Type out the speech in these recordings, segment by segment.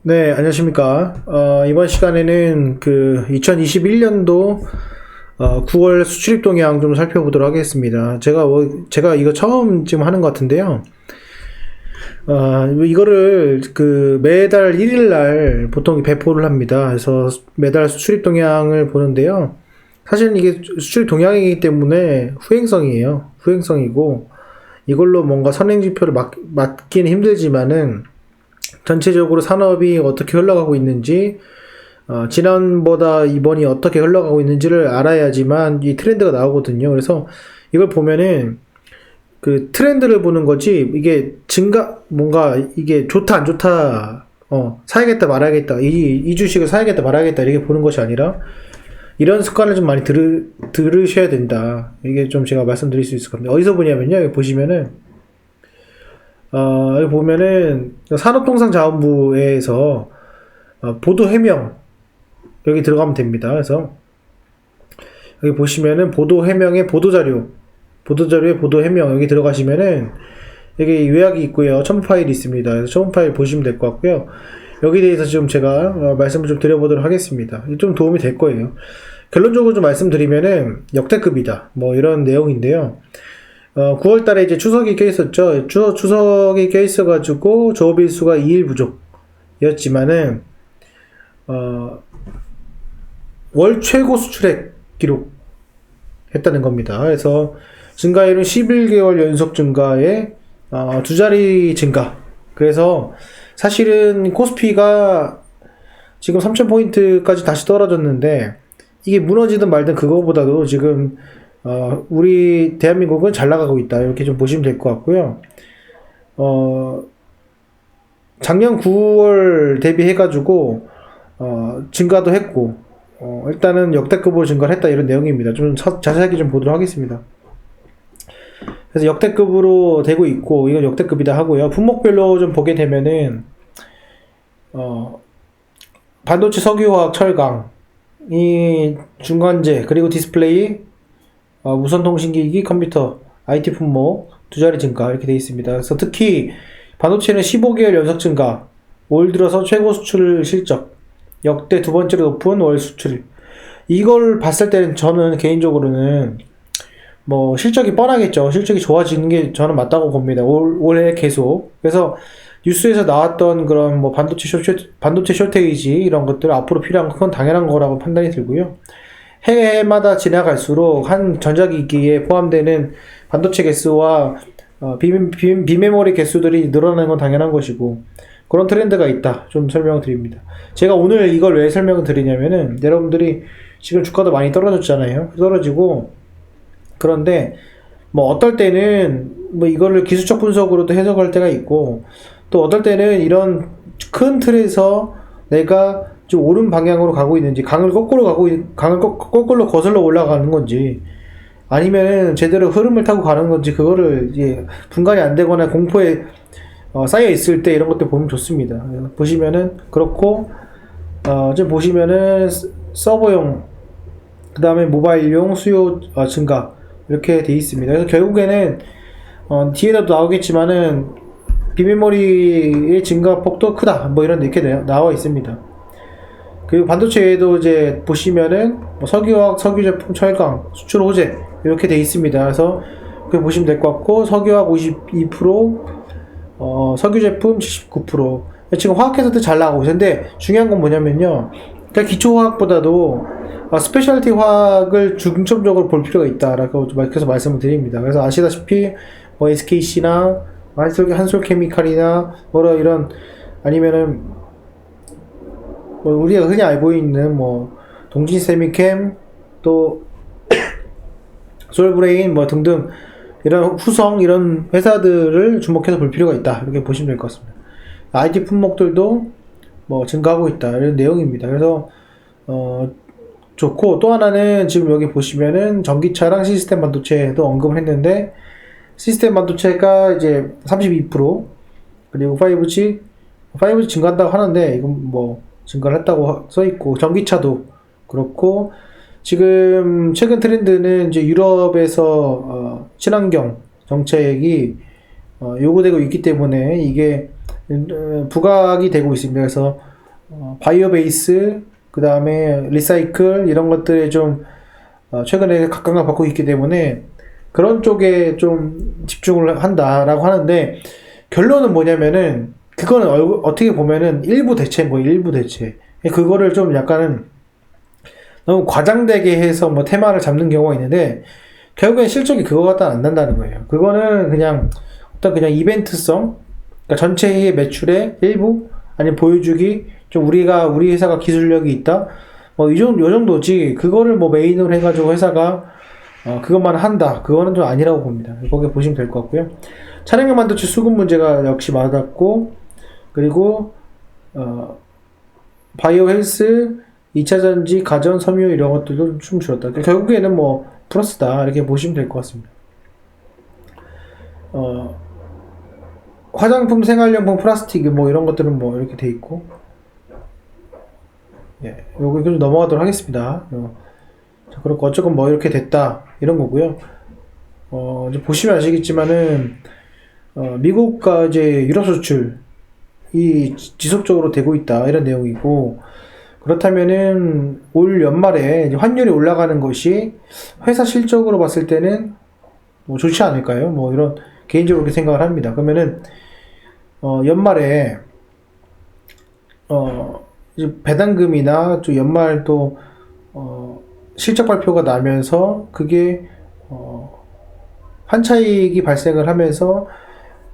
네, 안녕하십니까. 이번 시간에는 그 2021년도 9월 수출입 동향 좀 살펴보도록 하겠습니다. 제가 이거 처음 지금 하는 것 같은데요. 이거를 그 매달 1일 날 보통 배포를 합니다. 그래서 매달 수출입 동향을 보는데요. 사실은 이게 수출입 동향이기 때문에 후행성이에요. 후행성이고, 이걸로 뭔가 선행지표를 맞기는 힘들지만은, 전체적으로 산업이 어떻게 흘러가고 있는지, 지난보다 이번이 어떻게 흘러가고 있는지를 알아야지만 이 트렌드가 나오거든요. 그래서 이걸 보면은 그 트렌드를 보는 거지, 이게 뭔가 이게 좋다, 안 좋다, 사야겠다, 말아야겠다, 이 주식을 사야겠다, 말아야겠다, 이렇게 보는 것이 아니라, 이런 습관을 좀 많이 들으셔야 된다. 이게 좀 제가 말씀드릴 수 있을 겁니다. 어디서 보냐면요, 여기 보시면은, 여기 보면은 산업통상자원부에서 보도 해명 여기 들어가면 됩니다. 그래서 여기 보시면은 보도 해명의 보도자료의 보도 해명 여기 들어가시면은 여기 요약이 있고요. 첨부 파일이 있습니다. 그래서 첨부 파일 보시면 될 것 같고요. 여기에 대해서 좀 제가 말씀을 좀 드려보도록 하겠습니다. 좀 도움이 될 거예요. 결론적으로 좀 말씀드리면은 역대급이다. 뭐 이런 내용인데요. 9월 달에 이제 추석이 껴있었죠. 추석이 껴있어가지고 조업일수가 2일 부족이었지만은, 월 최고 수출액 기록했다는 겁니다. 그래서 증가율은 11개월 연속 증가에, 두 자리 증가. 그래서 사실은 코스피가 지금 3,000포인트까지 다시 떨어졌는데, 이게 무너지든 말든 그거보다도 지금 우리 대한민국은 잘 나가고 있다. 이렇게 좀 보시면 될 것 같고요. 작년 9월 대비해가지고, 증가도 했고, 일단은 역대급으로 증가를 했다. 이런 내용입니다. 좀 자세하게 좀 보도록 하겠습니다. 그래서 역대급으로 되고 있고, 이건 역대급이다 하고요. 품목별로 좀 보게 되면은, 반도체, 석유화학, 철강, 이 중간재, 그리고 디스플레이, 무선통신기기, 컴퓨터, IT 품목 두 자리 증가 이렇게 되어 있습니다. 그래서 특히 반도체는 15개월 연속 증가, 올 들어서 최고 수출 실적, 역대 두 번째로 높은 월 수출. 이걸 봤을 때는 저는 개인적으로는 뭐 실적이 뻔하겠죠. 실적이 좋아지는 게 저는 맞다고 봅니다. 올해 계속. 그래서 뉴스에서 나왔던 그런 뭐 반도체 쇼테이지 이런 것들 앞으로 필요한 건 당연한 거라고 판단이 들고요. 해마다 지나갈수록 한 전자기기에 포함되는 반도체 개수와 비메모리 개수들이 늘어나는 건 당연한 것이고 그런 트렌드가 있다. 좀 설명을 드립니다. 제가 오늘 이걸 왜 설명을 드리냐면은 여러분들이 지금 주가도 많이 떨어졌잖아요. 떨어지고 그런데 뭐 어떨 때는 뭐 이거를 기술적 분석으로도 해석할 때가 있고 또 어떨 때는 이런 큰 틀에서 내가 좀 옳은 방향으로 가고 있는지 강을 거꾸로 거슬러 올라가는 건지 아니면 제대로 흐름을 타고 가는 건지 그거를 이제 분간이 안 되거나 공포에 쌓여 있을 때 이런 것들 보면 좋습니다. 보시면은 그렇고 지금 보시면은 서버용 그 다음에 모바일용 수요 증가 이렇게 돼 있습니다. 그래서 결국에는 뒤에도 나오겠지만은 비메모리의 증가폭도 크다 뭐 이런 이렇게 나와 있습니다. 그리고 반도체에도 이제 보시면은 뭐 석유화학, 석유제품, 철강, 수출 호재 이렇게 돼 있습니다. 그래서 그렇게 보시면 될 것 같고 석유화학 52%, 석유제품 79%. 지금 화학회사도 잘 나가고 있는데 중요한 건 뭐냐면요. 그러니까 기초화학보다도 스페셜티 화학을 중점적으로 볼 필요가 있다라고 그래서 말씀을 드립니다. 그래서 아시다시피 뭐 SKC나 한솔케미칼이나 뭐라 이런 아니면은 뭐 우리가 흔히 알고 있는 뭐 동진세미캠 또 솔브레인 뭐 등등 이런 후성 이런 회사들을 주목해서 볼 필요가 있다 이렇게 보시면 될 것 같습니다. IT 품목들도 뭐 증가하고 있다 이런 내용입니다. 그래서 좋고 또 하나는 지금 여기 보시면은 전기차랑 시스템 반도체도 언급을 했는데 시스템 반도체가 이제 32% 그리고 5G 증가한다고 하는데 이건 뭐 증가를 했다고 써있고 전기차도 그렇고 지금 최근 트렌드는 이제 유럽에서 친환경 정책이 요구되고 있기 때문에 이게 부각이 되고 있습니다. 그래서 바이오 베이스, 그 다음에 리사이클 이런 것들에 좀 최근에 각광을 받고 있기 때문에 그런 쪽에 좀 집중을 한다라고 하는데, 결론은 뭐냐면은 그거는 어떻게 보면은 일부 대체인 거예요. 일부 대체. 그거를 좀 약간은 너무 과장되게 해서 뭐 테마를 잡는 경우가 있는데, 결국엔 실적이 그거 갖다 안 난다는 거예요. 그거는 그냥 어떤 그냥 이벤트성, 그러니까 전체의 매출의 일부 아니면 보여주기, 좀 우리 회사가 기술력이 있다, 뭐 요 정도지. 그거를 뭐 메인으로 해가지고 회사가 그것만 한다, 그거는 좀 아니라고 봅니다. 거기에 보시면 될 것 같고요. 차량용 반도체 수급 문제가 역시 맞았고, 그리고 바이오 헬스, 2차전지, 가전, 섬유 이런 것들도 좀 줄었다. 결국에는 뭐 플러스다, 이렇게 보시면 될 것 같습니다. 화장품, 생활용품, 플라스틱 뭐 이런 것들은 뭐 이렇게 돼 있고, 예, 요거 좀 넘어가도록 하겠습니다. 자, 그렇고 어쨌건 뭐 이렇게 됐다, 이런 거고요. 이제 보시면 아시겠지만은 미국과 이제 유럽 수출이 지속적으로 되고 있다, 이런 내용이고, 그렇다면은 올 연말에 이제 환율이 올라가는 것이 회사 실적으로 봤을 때는 뭐 좋지 않을까요? 뭐 이런 개인적으로 그렇게 생각을 합니다. 그러면은 연말에 이제 배당금이나 또 연말 또 실적 발표가 나면서 그게 환차익이 발생을 하면서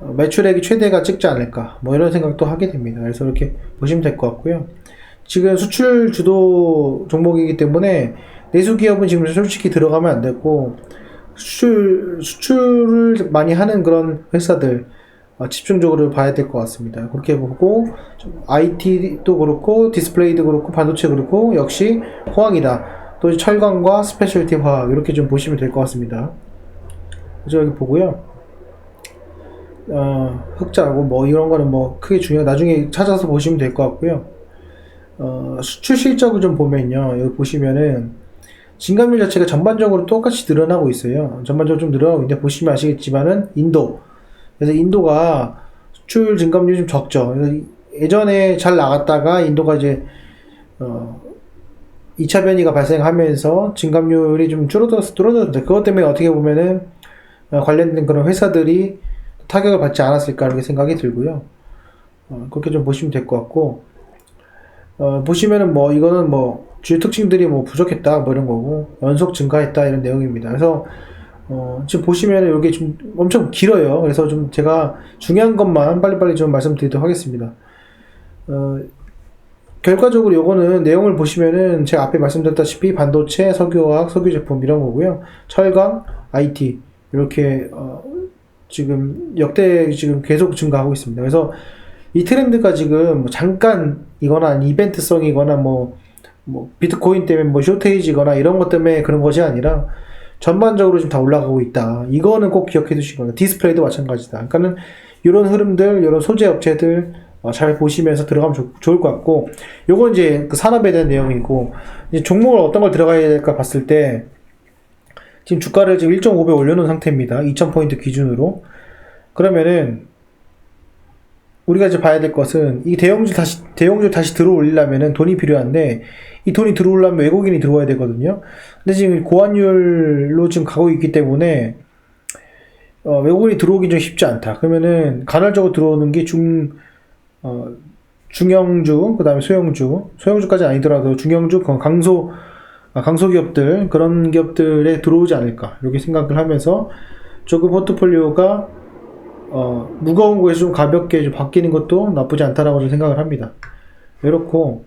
매출액이 최대가 찍지 않을까, 뭐 이런 생각도 하게 됩니다. 그래서 이렇게 보시면 될 것 같고요. 지금 수출 주도 종목이기 때문에 내수 기업은 지금 솔직히 들어가면 안 되고, 수출을 많이 하는 그런 회사들 집중적으로 봐야 될 것 같습니다. 그렇게 보고 IT도 그렇고 디스플레이도 그렇고 반도체 그렇고 역시 호황이다. 또 철강과 스페셜티 화학 이렇게 좀 보시면 될 것 같습니다. 그래서 여기 보고요. 흑자하고 뭐 이런 거는 뭐 크게 나중에 찾아서 보시면 될 것 같고요. 수출 실적을 좀 보면요, 여기 보시면은 진감률 자체가 전반적으로 똑같이 늘어나고 있어요. 전반적으로 좀 늘어나고 있는데, 보시면 아시겠지만은 그래서 인도가 수출 증감률이 좀 적죠. 그래서 예전에 잘 나갔다가 인도가 이제 2차 변이가 발생하면서 증감률이 좀 줄어들었는데, 그것 때문에 어떻게 보면은 관련된 그런 회사들이 타격을 받지 않았을까, 이렇게 생각이 들고요. 그렇게 좀 보시면 될 것 같고, 보시면은 뭐 이거는 뭐 주요 특징들이 뭐 부족했다, 뭐 이런 거고, 연속 증가했다, 이런 내용입니다. 그래서 지금 보시면은 이게 좀 엄청 길어요. 그래서 좀 제가 중요한 것만 빨리빨리 좀 말씀드리도록 하겠습니다. 결과적으로 요거는 내용을 보시면은 제가 앞에 말씀드렸다시피 반도체, 석유화학, 석유제품 이런 거고요. 철강, IT 이렇게 지금 역대 지금 계속 증가하고 있습니다. 그래서 이 트렌드가 지금 뭐 잠깐 이거나 이벤트성이거나 뭐 비트코인 때문에 뭐 쇼테이지거나 이런 것 때문에 그런 것이 아니라 전반적으로 지금 다 올라가고 있다. 이거는 꼭 기억해 두시기 바랍니다. 디스플레이도 마찬가지다. 그러니까는 이런 흐름들, 이런 소재 업체들 잘 보시면서 들어가면 좋을 것 같고, 요건 이제 그 산업에 대한 내용이고, 이제 종목을 어떤 걸 들어가야 될까 봤을 때, 지금 주가를 지금 1.5배 올려놓은 상태입니다. 2000포인트 기준으로. 그러면은 우리가 이제 봐야 될 것은, 이 대형주 다시 들어올리려면은 돈이 필요한데, 이 돈이 들어오려면 외국인이 들어와야 되거든요. 근데 지금 고환율로 지금 가고 있기 때문에, 외국인이 들어오기 좀 쉽지 않다. 그러면은, 간헐적으로 들어오는 게 중형주, 그 다음에 소형주까지 아니더라도 중형주, 강소기업들, 그런 기업들에 들어오지 않을까, 이렇게 생각을 하면서, 조금 포트폴리오가 무거운 거에서 좀 가볍게 좀 바뀌는 것도 나쁘지 않다라고 좀 생각을 합니다. 이렇고,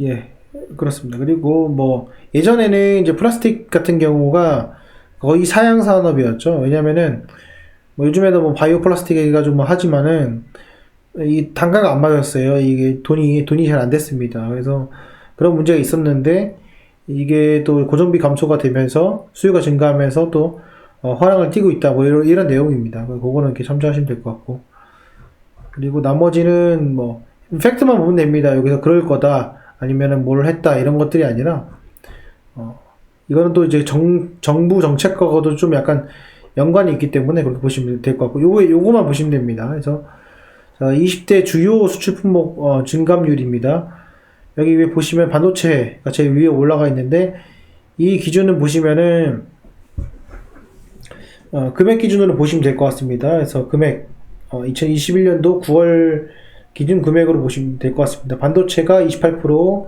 예, 그렇습니다. 그리고 뭐 예전에는 이제 플라스틱 같은 경우가 거의 사양 산업이었죠. 왜냐면은 뭐 요즘에도 뭐 바이오 플라스틱 해가지고 뭐 하지만은 이 단가가 안 맞았어요. 이게 돈이 잘 안 됐습니다. 그래서 그런 문제가 있었는데, 이게 또 고정비 감소가 되면서 수요가 증가하면서 또 화랑을 띠고 있다, 뭐 이런 내용입니다. 그거는 이렇게 참조하시면 될 것 같고, 그리고 나머지는 뭐 팩트만 보면 됩니다. 여기서 그럴 거다, 아니면은 뭘 했다, 이런 것들이 아니라 이거는 또 이제 정부 정책과도 좀 약간 연관이 있기 때문에 그렇게 보시면 될 것 같고, 요거만 보시면 됩니다. 그래서 자, 20대 주요 수출 품목 증감률입니다. 여기 위에 보시면 반도체가 제일 위에 올라가 있는데 이 기준은 보시면은 금액 기준으로 보시면 될 것 같습니다. 그래서 금액 2021년도 9월 기준 금액으로 보시면 될 것 같습니다. 반도체가 28%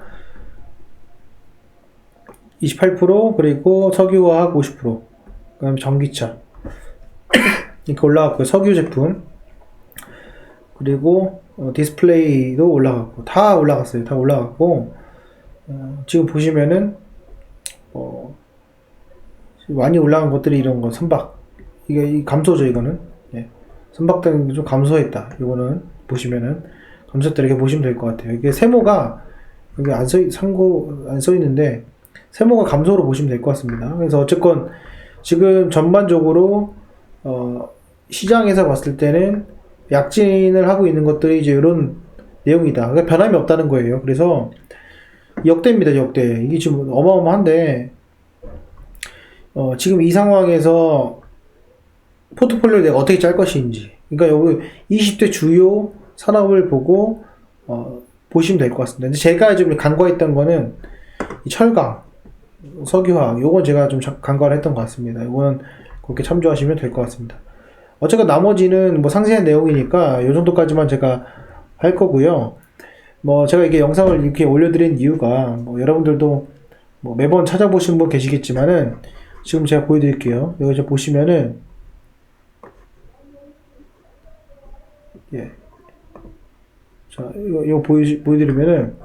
그리고 석유화학 50%, 그다음에 전기차 이렇게 올라갔고요. 석유 제품 그리고 디스플레이도 올라갔고 다 올라갔어요. 다 올라갔고 지금 보시면은 많이 올라간 것들이 이런 거 선박 이게 감소죠. 이거는 선박 등이 좀 감소했다. 이거는 보시면은 감소했다 이렇게 보시면 될 것 같아요. 이게 세모가 여기 안 써 있는데 세모가 감소로 보시면 될 것 같습니다. 그래서 어쨌건 지금 전반적으로 시장에서 봤을 때는 약진을 하고 있는 것들이 이제 이런 내용이다. 그러니까 변함이 없다는 거예요. 그래서 역대입니다. 역대. 이게 지금 어마어마한데 지금 이 상황에서 포트폴리오를 내가 어떻게 짤 것인지, 그러니까 여기 20대 주요 산업을 보고 보시면 될 것 같습니다. 근데 제가 좀 간과했던 거는 이 철강, 석유화학, 요건 제가 좀 간과를 했던 것 같습니다. 요거는 그렇게 참조하시면 될 것 같습니다. 어쨌건 나머지는 뭐 상세한 내용이니까 요 정도까지만 제가 할 거고요. 뭐 제가 이게 영상을 이렇게 올려드린 이유가 뭐 여러분들도 뭐 매번 찾아보시는 분 계시겠지만은 지금 제가 보여드릴게요. 여기 보시면은 자 이거 보여드리면은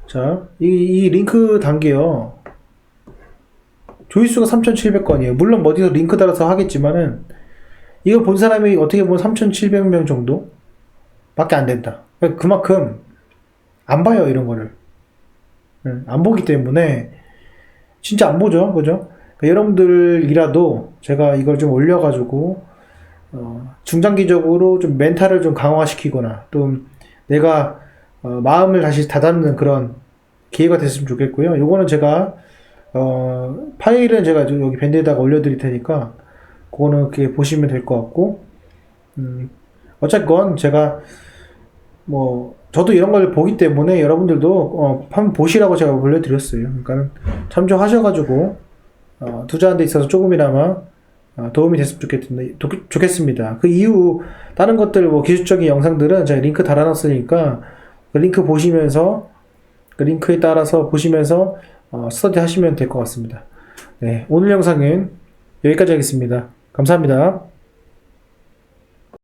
자 이 링크 단계요. 조회수가 3,700건이에요. 물론 어디서 링크 달아서 하겠지만은 이거 본 사람이 어떻게 보면 3,700명 정도 밖에 안 된다. 그만큼 안 봐요, 이런 거를. 안 보기 때문에 진짜 안 보죠, 그죠? 그러니까 여러분들이라도 제가 이걸 좀 올려가지고 중장기적으로 좀 멘탈을 좀 강화시키거나 또 내가 마음을 다시 다잡는 그런 기회가 됐으면 좋겠고요. 요거는 제가 파일은 제가 여기 밴드에다가 올려드릴 테니까 그거는 그렇게 보시면 될 것 같고 어쨌건 제가 뭐 저도 이런 걸 보기 때문에 여러분들도 한번 보시라고 제가 올려드렸어요. 그러니까 참조하셔가지고 투자하는 데 있어서 조금이나마 도움이 됐으면 좋겠습니다. 그 이후 다른 것들 뭐 기술적인 영상들은 제가 링크 달아놨으니까 그 링크 보시면서 그 링크에 따라서 보시면서 스터디 하시면 될 것 같습니다. 네, 오늘 영상은 여기까지 하겠습니다. 감사합니다.